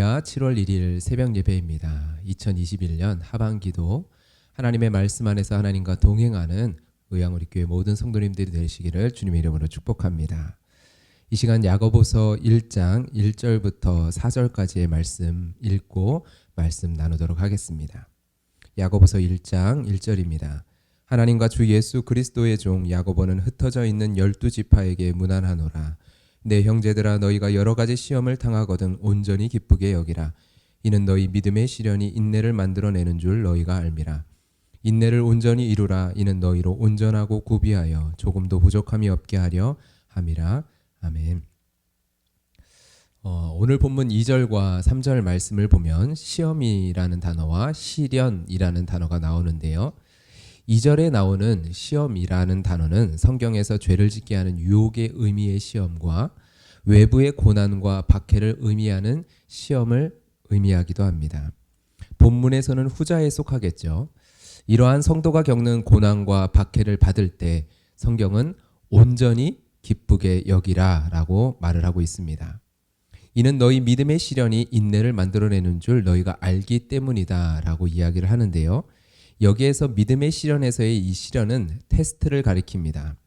할렐루야, 7월 1일 새벽 예배입니다. 2021년 하반기도 하나님의 말씀 안에서 하나님과 동행하는 의향우리교회 모든 성도님들이 되시기를 주님의 이름으로 축복합니다. 이 시간 야고보서 1장 1절부터 4절까지의 말씀 읽고 말씀 나누도록 하겠습니다. 야고보서 1장 1절입니다. 하나님과 주 예수 그리스도의 종 야고보는 흩어져 있는 12지파에게 문안하노라. 내 형제들아, 너희가 여러 가지 시험을 당하거든 온전히 기쁘게 여기라. 이는 너희 믿음의 시련이 인내를 만들어내는 줄 너희가 알미라. 인내를 온전히 이루라. 이는 너희로 온전하고 구비하여 조금도 부족함이 없게 하려 함이라. 아멘. 오늘 본문 2절과 3절 말씀을 보면 시험이라는 단어와 시련이라는 단어가 나오는데요. 2절에 나오는 시험이라는 단어는 성경에서 죄를 짓게 하는 유혹의 의미의 시험과 외부의 고난과 박해를 의미하는 시험을 의미하기도 합니다. 본문에서는 후자에 속하겠죠. 이러한 성도가 겪는 고난과 박해를 받을 때 성경은 온전히 기쁘게 여기라 라고 말을 하고 있습니다. 이는 너희 믿음의 시련이 인내를 만들어내는 줄 너희가 알기 때문이다 라고 이야기를 하는데요. 여기에서 믿음의 시련에서의 이 시련은 테스트를 가리킵니다.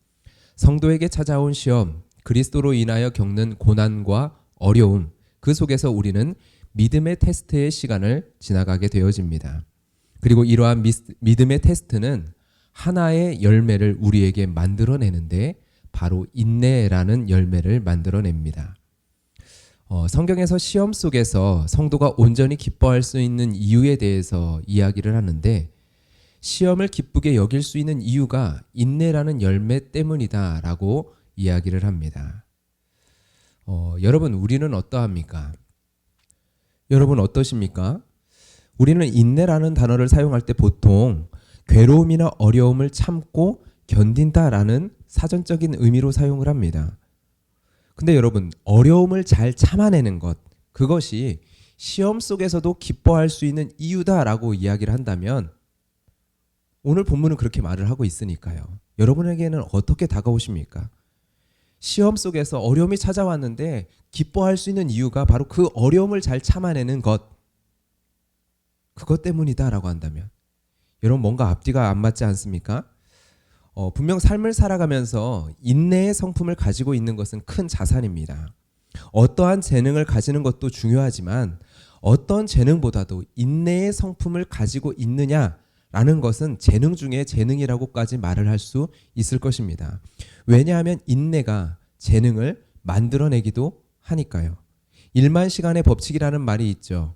성도에게 찾아온 시험, 그리스도로 인하여 겪는 고난과 어려움, 그 속에서 우리는 믿음의 테스트의 시간을 지나가게 되어집니다. 그리고 이러한 믿음의 테스트는 하나의 열매를 우리에게 만들어내는데 바로 인내라는 열매를 만들어냅니다. 성경에서 시험 속에서 성도가 온전히 기뻐할 수 있는 이유에 대해서 이야기를 하는데 시험을 기쁘게 여길 수 있는 이유가 인내라는 열매 때문이다 라고 이야기를 합니다. 여러분, 우리는 어떠합니까? 여러분 어떠십니까? 우리는 인내라는 단어를 사용할 때 보통 괴로움이나 어려움을 참고 견딘다라는 사전적인 의미로 사용을 합니다. 근데 여러분, 어려움을 잘 참아내는 것, 그것이 시험 속에서도 기뻐할 수 있는 이유다라고 이야기를 한다면 오늘 본문은 그렇게 말을 하고 있으니까요. 여러분에게는 어떻게 다가오십니까? 시험 속에서 어려움이 찾아왔는데 기뻐할 수 있는 이유가 바로 그 어려움을 잘 참아내는 것, 그것 때문이다라고 한다면 여러분 뭔가 앞뒤가 안 맞지 않습니까? 분명 삶을 살아가면서 인내의 성품을 가지고 있는 것은 큰 자산입니다. 어떠한 재능을 가지는 것도 중요하지만 어떤 재능보다도 인내의 성품을 가지고 있느냐 라는 것은 재능 중에 재능이라고까지 말을 할 수 있을 것입니다. 왜냐하면 인내가 재능을 만들어내기도 하니까요. 1만 시간의 법칙이라는 말이 있죠.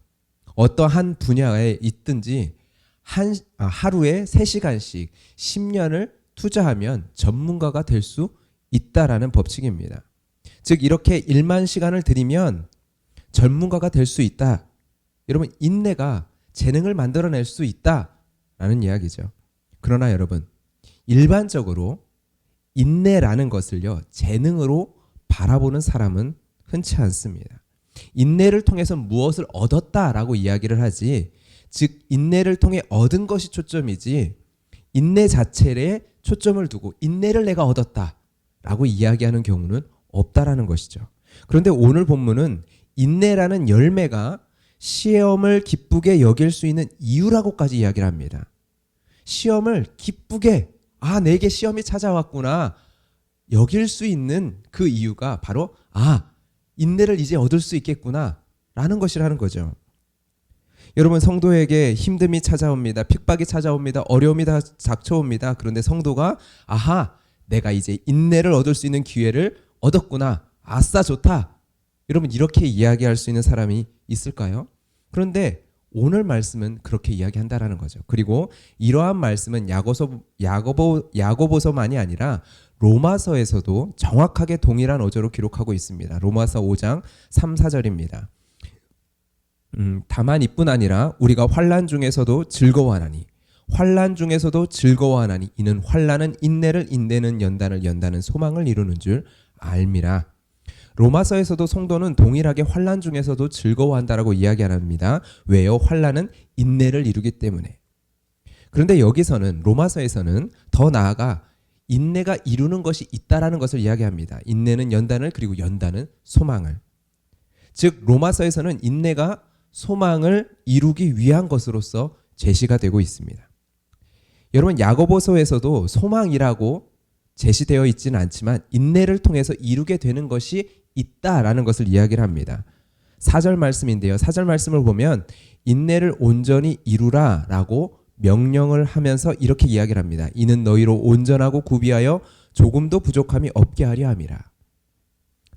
어떠한 분야에 있든지 하루에 3시간씩 10년을 투자하면 전문가가 될 수 있다라는 법칙입니다. 즉 이렇게 1만 시간을 들이면 전문가가 될 수 있다. 여러분, 인내가 재능을 만들어낼 수 있다 라는 이야기죠. 그러나 여러분, 일반적으로 인내라는 것을요, 재능으로 바라보는 사람은 흔치 않습니다. 인내를 통해서 무엇을 얻었다라고 이야기를 하지, 즉 인내를 통해 얻은 것이 초점이지 인내 자체에 초점을 두고 인내를 내가 얻었다라고 이야기하는 경우는 없다라는 것이죠. 그런데 오늘 본문은 인내라는 열매가 시험을 기쁘게 여길 수 있는 이유라고까지 이야기를 합니다. 시험을 기쁘게, 내게 시험이 찾아왔구나 여길 수 있는 그 이유가 바로 인내를 이제 얻을 수 있겠구나 라는 것이라는 거죠. 여러분, 성도에게 힘듦이 찾아옵니다. 핍박이 찾아옵니다. 어려움이 다 닥쳐옵니다. 그런데 성도가 내가 이제 인내를 얻을 수 있는 기회를 얻었구나. 아싸 좋다. 여러분, 이렇게 이야기할 수 있는 사람이 있을까요? 그런데 오늘 말씀은 그렇게 이야기한다라는 거죠. 그리고 이러한 말씀은 야고보서만이 아니라 로마서에서도 정확하게 동일한 어조로 기록하고 있습니다. 로마서 5장 3, 4절입니다. 다만 이뿐 아니라 우리가 환난 중에서도 즐거워하나니 이는 환난은 인내를, 인내는 연단을, 연단은 소망을 이루는 줄 알미라. 로마서에서도 성도는 동일하게 환난 중에서도 즐거워한다라고 이야기 안 합니다. 왜요? 환난은 인내를 이루기 때문에. 그런데 여기서는 로마서에서는 더 나아가 인내가 이루는 것이 있다라는 것을 이야기합니다. 인내는 연단을, 그리고 연단은 소망을. 즉 로마서에서는 인내가 소망을 이루기 위한 것으로서 제시가 되고 있습니다. 여러분, 야고보서에서도 소망이라고 제시되어 있지는 않지만 인내를 통해서 이루게 되는 것이 있다라는 것을 이야기를 합니다. 4절 말씀인데요. 4절 말씀을 보면 인내를 온전히 이루라 라고 명령을 하면서 이렇게 이야기를 합니다. 이는 너희로 온전하고 구비하여 조금도 부족함이 없게 하려 함이라.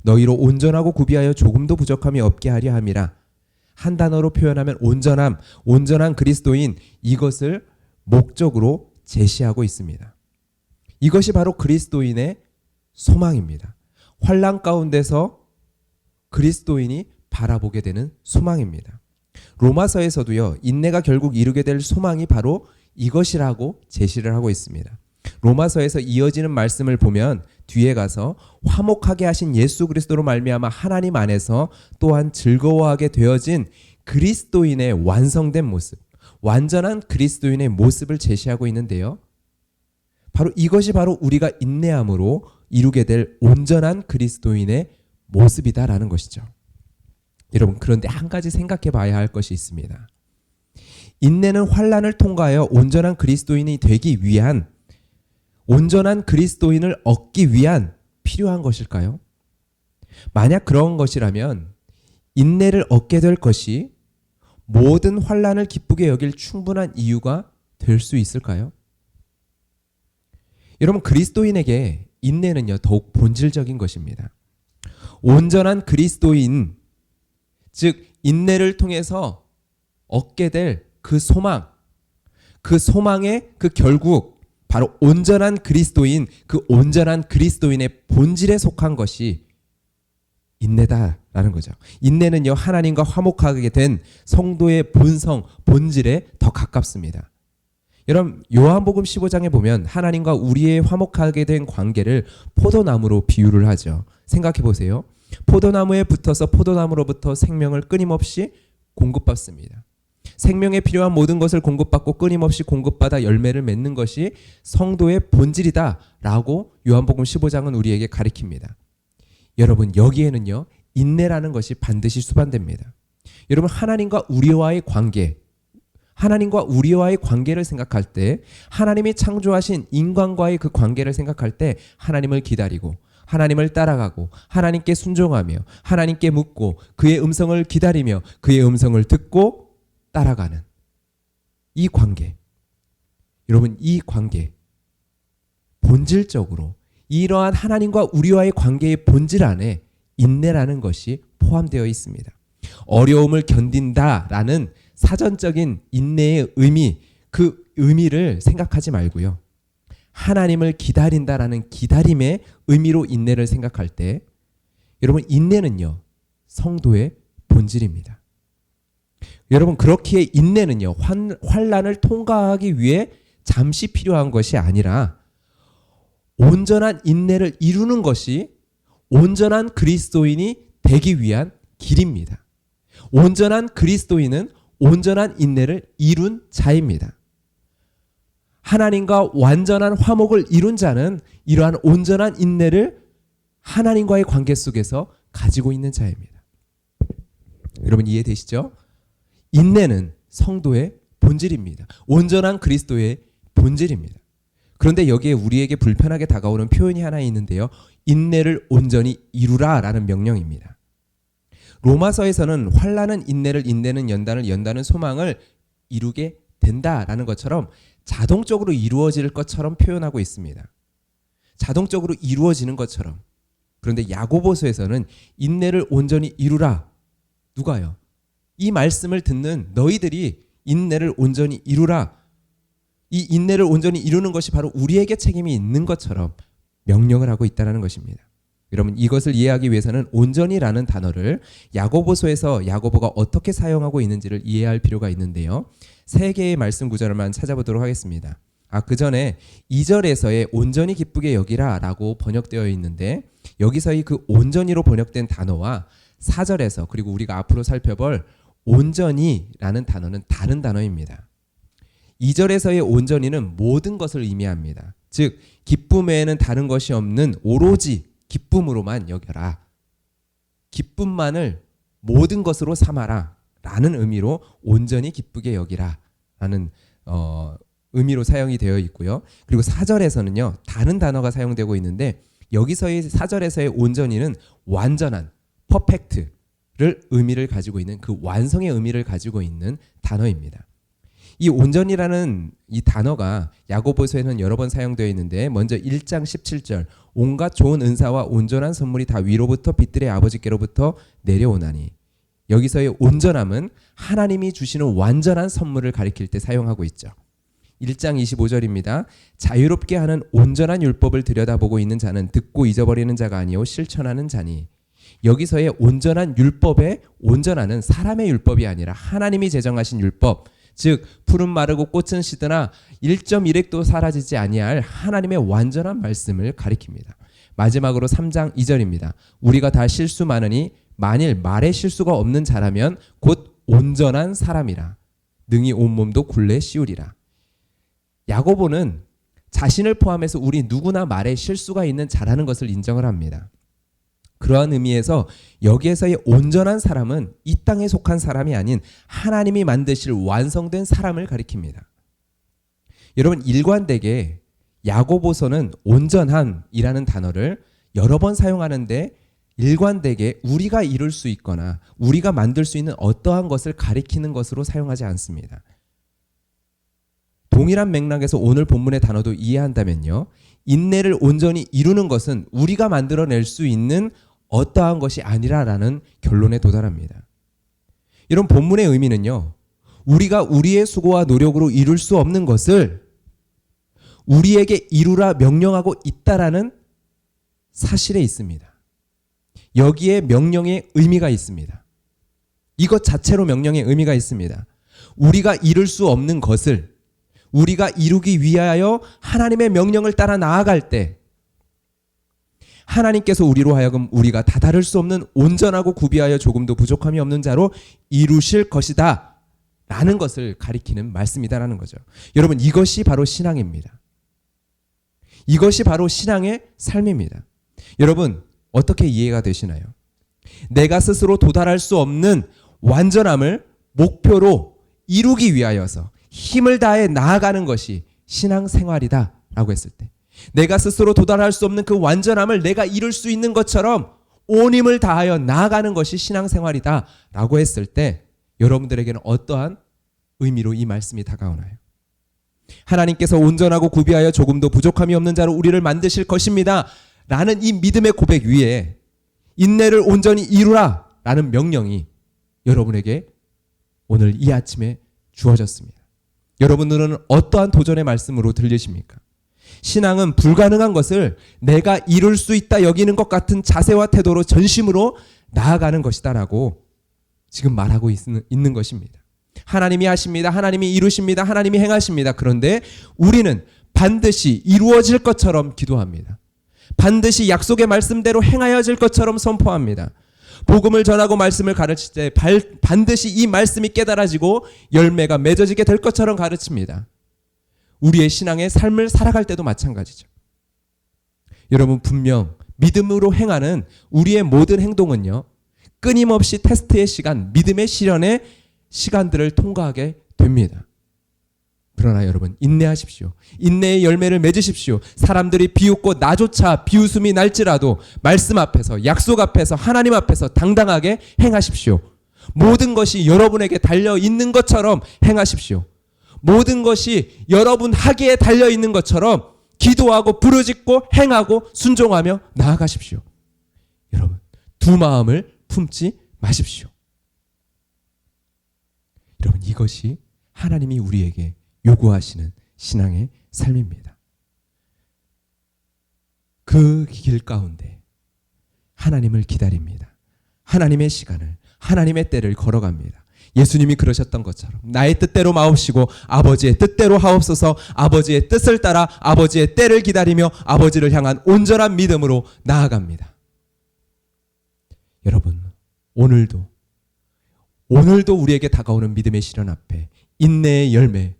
너희로 온전하고 구비하여 조금도 부족함이 없게 하려 함이라. 한 단어로 표현하면 온전함, 온전한 그리스도인, 이것을 목적으로 제시하고 있습니다. 이것이 바로 그리스도인의 소망입니다. 환난 가운데서 그리스도인이 바라보게 되는 소망입니다. 로마서에서도요, 인내가 결국 이루게 될 소망이 바로 이것이라고 제시를 하고 있습니다. 로마서에서 이어지는 말씀을 보면 뒤에 가서 화목하게 하신 예수 그리스도로 말미암아 하나님 안에서 또한 즐거워하게 되어진 그리스도인의 완성된 모습, 완전한 그리스도인의 모습을 제시하고 있는데요. 바로 이것이 바로 우리가 인내함으로 이루게 될 온전한 그리스도인의 모습이다라는 것이죠. 여러분, 그런데 한 가지 생각해 봐야 할 것이 있습니다. 인내는 환난을 통과하여 온전한 그리스도인이 되기 위한, 온전한 그리스도인을 얻기 위한 필요한 것일까요? 만약 그런 것이라면 인내를 얻게 될 것이 모든 환난을 기쁘게 여길 충분한 이유가 될 수 있을까요? 여러분, 그리스도인에게 인내는요, 더욱 본질적인 것입니다. 온전한 그리스도인, 즉 인내를 통해서 얻게 될 그 소망, 그 소망의 그 결국 바로 온전한 그리스도인, 그 온전한 그리스도인의 본질에 속한 것이 인내다라는 거죠. 인내는요, 하나님과 화목하게 된 성도의 본성, 본질에 더 가깝습니다. 여러분, 요한복음 15장에 보면 하나님과 우리의 화목하게 된 관계를 포도나무로 비유를 하죠. 생각해 보세요. 포도나무에 붙어서 포도나무로부터 생명을 끊임없이 공급받습니다. 생명에 필요한 모든 것을 공급받고 끊임없이 공급받아 열매를 맺는 것이 성도의 본질이다라고 요한복음 15장은 우리에게 가리킵니다. 여러분, 여기에는요, 인내라는 것이 반드시 수반됩니다. 여러분, 하나님과 우리와의 관계, 하나님과 우리와의 관계를 생각할 때, 하나님이 창조하신 인간과의 그 관계를 생각할 때 하나님을 기다리고 하나님을 따라가고 하나님께 순종하며 하나님께 묻고 그의 음성을 기다리며 그의 음성을 듣고 따라가는 이 관계, 여러분, 이 관계 본질적으로 이러한 하나님과 우리와의 관계의 본질 안에 인내라는 것이 포함되어 있습니다. 어려움을 견딘다라는 사전적인 인내의 의미, 그 의미를 생각하지 말고요. 하나님을 기다린다라는 기다림의 의미로 인내를 생각할 때, 여러분, 인내는요, 성도의 본질입니다. 여러분, 그렇기에 인내는요, 환난을 통과하기 위해 잠시 필요한 것이 아니라 온전한 인내를 이루는 것이 온전한 그리스도인이 되기 위한 길입니다. 온전한 그리스도인은 온전한 인내를 이룬 자입니다. 하나님과 완전한 화목을 이룬 자는 이러한 온전한 인내를 하나님과의 관계 속에서 가지고 있는 자입니다. 여러분, 이해되시죠? 인내는 성도의 본질입니다. 온전한 그리스도의 본질입니다. 그런데 여기에 우리에게 불편하게 다가오는 표현이 하나 있는데요. 인내를 온전히 이루라라는 명령입니다. 로마서에서는 환난은 인내를, 인내는 연단을, 연단은 소망을 이루게 된다라는 것처럼 자동적으로 이루어질 것처럼 표현하고 있습니다. 자동적으로 이루어지는 것처럼. 그런데 야고보서에서는 인내를 온전히 이루라. 누가요? 이 말씀을 듣는 너희들이 인내를 온전히 이루라. 이 인내를 온전히 이루는 것이 바로 우리에게 책임이 있는 것처럼 명령을 하고 있다는 것입니다. 여러분, 이것을 이해하기 위해서는 온전히라는 단어를 야고보서에서 야고보가 어떻게 사용하고 있는지를 이해할 필요가 있는데요. 3개의 말씀 구절만 찾아보도록 하겠습니다. 그 전에 2절에서의 온전히 기쁘게 여기라 라고 번역되어 있는데, 여기서의 그 온전히로 번역된 단어와 4절에서 그리고 우리가 앞으로 살펴볼 온전히라는 단어는 다른 단어입니다. 2절에서의 온전히는 모든 것을 의미합니다. 즉, 기쁨 외에는 다른 것이 없는 오로지 기쁨으로만 여겨라. 기쁨만을 모든 것으로 삼아라 라는 의미로 온전히 기쁘게 여기라 라는 의미로 사용이 되어 있고요. 그리고 4절에서는요. 다른 단어가 사용되고 있는데 여기서의 4절에서의 온전히는 완전한, 퍼펙트를 의미를 가지고 있는 그 완성의 의미를 가지고 있는 단어입니다. 이 온전이라는 이 단어가 야고보서에는 여러 번 사용되어 있는데 먼저 1장 17절 온갖 좋은 은사와 온전한 선물이 다 위로부터 빛들의 아버지께로부터 내려오나니 여기서의 온전함은 하나님이 주시는 완전한 선물을 가리킬 때 사용하고 있죠. 1장 25절입니다. 자유롭게 하는 온전한 율법을 들여다보고 있는 자는 듣고 잊어버리는 자가 아니요 실천하는 자니 여기서의 온전한 율법의 온전하는 사람의 율법이 아니라 하나님이 제정하신 율법 즉 푸른 마르고 꽃은 시드나 1.1획도 사라지지 아니할 하나님의 완전한 말씀을 가리킵니다. 마지막으로 3장 2절입니다. 우리가 다 실수 많으니 만일 말에 실수가 없는 자라면 곧 온전한 사람이라 능히 온몸도 굴레 씌우리라. 야고보는 자신을 포함해서 우리 누구나 말에 실수가 있는 자라는 것을 인정을 합니다. 그러한 의미에서 여기에서의 온전한 사람은 이 땅에 속한 사람이 아닌 하나님이 만드실 완성된 사람을 가리킵니다. 여러분 일관되게 야고보서는 온전한이라는 단어를 여러 번 사용하는데 일관되게 우리가 이룰 수 있거나 우리가 만들 수 있는 어떠한 것을 가리키는 것으로 사용하지 않습니다. 동일한 맥락에서 오늘 본문의 단어도 이해한다면요. 인내를 온전히 이루는 것은 우리가 만들어낼 수 있는 어떠한 것이 아니라라는 결론에 도달합니다. 이런 본문의 의미는요. 우리가 우리의 수고와 노력으로 이룰 수 없는 것을 우리에게 이루라 명령하고 있다라는 사실에 있습니다. 여기에 명령의 의미가 있습니다. 이것 자체로 명령의 의미가 있습니다. 우리가 이룰 수 없는 것을 우리가 이루기 위하여 하나님의 명령을 따라 나아갈 때 하나님께서 우리로 하여금 우리가 다다를 수 없는 온전하고 구비하여 조금도 부족함이 없는 자로 이루실 것이다 라는 것을 가리키는 말씀이다라는 거죠. 여러분 이것이 바로 신앙입니다. 이것이 바로 신앙의 삶입니다. 여러분 어떻게 이해가 되시나요? 내가 스스로 도달할 수 없는 완전함을 목표로 이루기 위하여서 힘을 다해 나아가는 것이 신앙생활이다 라고 했을 때 내가 스스로 도달할 수 없는 그 완전함을 내가 이룰 수 있는 것처럼 온 힘을 다하여 나아가는 것이 신앙생활이다 라고 했을 때 여러분들에게는 어떠한 의미로 이 말씀이 다가오나요? 하나님께서 온전하고 구비하여 조금도 부족함이 없는 자로 우리를 만드실 것입니다 라는 이 믿음의 고백 위에 인내를 온전히 이루라 라는 명령이 여러분에게 오늘 이 아침에 주어졌습니다. 여러분들은 어떠한 도전의 말씀으로 들리십니까? 신앙은 불가능한 것을 내가 이룰 수 있다 여기는 것 같은 자세와 태도로 전심으로 나아가는 것이다 라고 지금 말하고 있는 것입니다. 하나님이 하십니다. 하나님이 이루십니다. 하나님이 행하십니다. 그런데 우리는 반드시 이루어질 것처럼 기도합니다. 반드시 약속의 말씀대로 행하여질 것처럼 선포합니다. 복음을 전하고 말씀을 가르칠 때 반드시 이 말씀이 깨달아지고 열매가 맺어지게 될 것처럼 가르칩니다. 우리의 신앙의 삶을 살아갈 때도 마찬가지죠. 여러분 분명 믿음으로 행하는 우리의 모든 행동은요. 끊임없이 테스트의 시간, 믿음의 시련의 시간들을 통과하게 됩니다. 그러나 여러분 인내하십시오. 인내의 열매를 맺으십시오. 사람들이 비웃고 나조차 비웃음이 날지라도 말씀 앞에서 약속 앞에서 하나님 앞에서 당당하게 행하십시오. 모든 것이 여러분에게 달려있는 것처럼 행하십시오. 모든 것이 여러분 하기에 달려있는 것처럼 기도하고 부르짖고 행하고 순종하며 나아가십시오. 여러분 두 마음을 품지 마십시오. 여러분 이것이 하나님이 우리에게 요구하시는 신앙의 삶입니다. 그 길 가운데 하나님을 기다립니다. 하나님의 시간을, 하나님의 때를 걸어갑니다. 예수님이 그러셨던 것처럼 나의 뜻대로 마옵시고 아버지의 뜻대로 하옵소서. 아버지의 뜻을 따라 아버지의 때를 기다리며 아버지를 향한 온전한 믿음으로 나아갑니다. 여러분 오늘도 우리에게 다가오는 믿음의 시련 앞에 인내의 열매,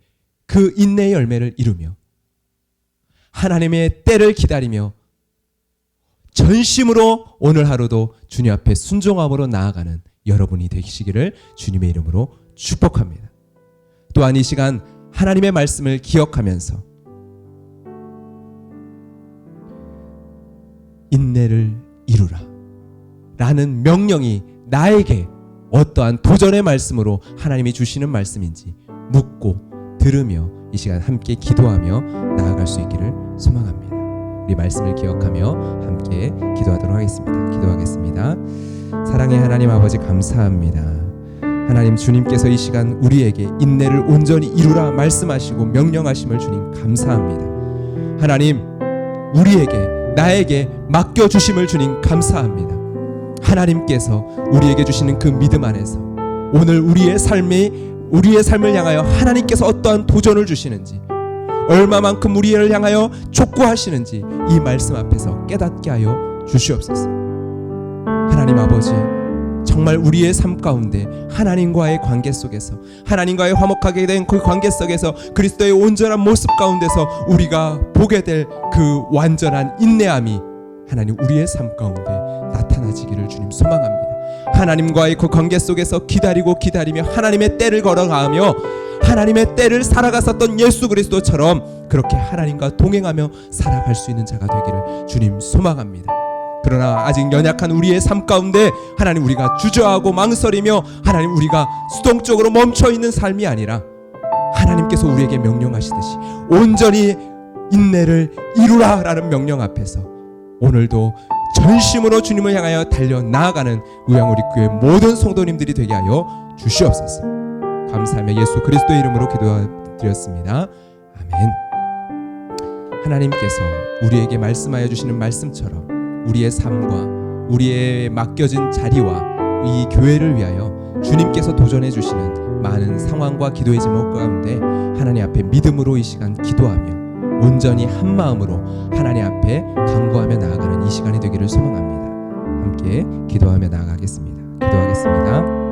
그 인내의 열매를 이루며 하나님의 때를 기다리며 전심으로 오늘 하루도 주님 앞에 순종함으로 나아가는 여러분이 되시기를 주님의 이름으로 축복합니다. 또한 이 시간 하나님의 말씀을 기억하면서 인내를 이루라 라는 명령이 나에게 어떠한 도전의 말씀으로 하나님이 주시는 말씀인지 묻고 들으며 이 시간 함께 기도하며 나아갈 수 있기를 소망합니다. 우리 말씀을 기억하며 함께 기도하도록 하겠습니다. 기도하겠습니다. 사랑의 하나님 아버지, 감사합니다. 하나님, 주님께서 이 시간 우리에게 인내를 온전히 이루라 말씀하시고 명령하심을 주님 감사합니다. 하나님, 우리에게 나에게 맡겨주심을 주님 감사합니다. 하나님께서 우리에게 주시는 그 믿음 안에서 오늘 우리의 삶을 향하여 하나님께서 어떠한 도전을 주시는지, 얼마만큼 우리를 향하여 촉구하시는지 이 말씀 앞에서 깨닫게 하여 주시옵소서. 하나님 아버지, 정말 우리의 삶 가운데 하나님과의 관계 속에서, 하나님과의 화목하게 된 그 관계 속에서, 그리스도의 온전한 모습 가운데서 우리가 보게 될 그 완전한 인내함이 하나님 우리의 삶 가운데 나타나지기를 주님 소망합니다. 하나님과의 그 관계 속에서 기다리며 하나님의 때를 걸어가며 하나님의 때를 살아갔었던 예수 그리스도처럼 그렇게 하나님과 동행하며 살아갈 수 있는 자가 되기를 주님 소망합니다. 그러나 아직 연약한 우리의 삶 가운데 하나님, 우리가 주저하고 망설이며 하나님, 우리가 수동적으로 멈춰있는 삶이 아니라 하나님께서 우리에게 명령하시듯이 온전히 인내를 이루라 라는 명령 앞에서 오늘도 전심으로 주님을 향하여 달려나아가는 의왕우리교회 모든 성도님들이 되게 하여 주시옵소서. 감사하며 예수 그리스도의 이름으로 기도드렸습니다. 아멘. 하나님께서 우리에게 말씀하여 주시는 말씀처럼 우리의 삶과 우리의 맡겨진 자리와 이 교회를 위하여 주님께서 도전해 주시는 많은 상황과 기도의 제목 가운데 하나님 앞에 믿음으로 이 시간 기도하며 온전히 한 마음으로 하나님 앞에 간구하며 나아가는 이 시간이 되기를 소망합니다. 함께 기도하며 나아가겠습니다. 기도하겠습니다.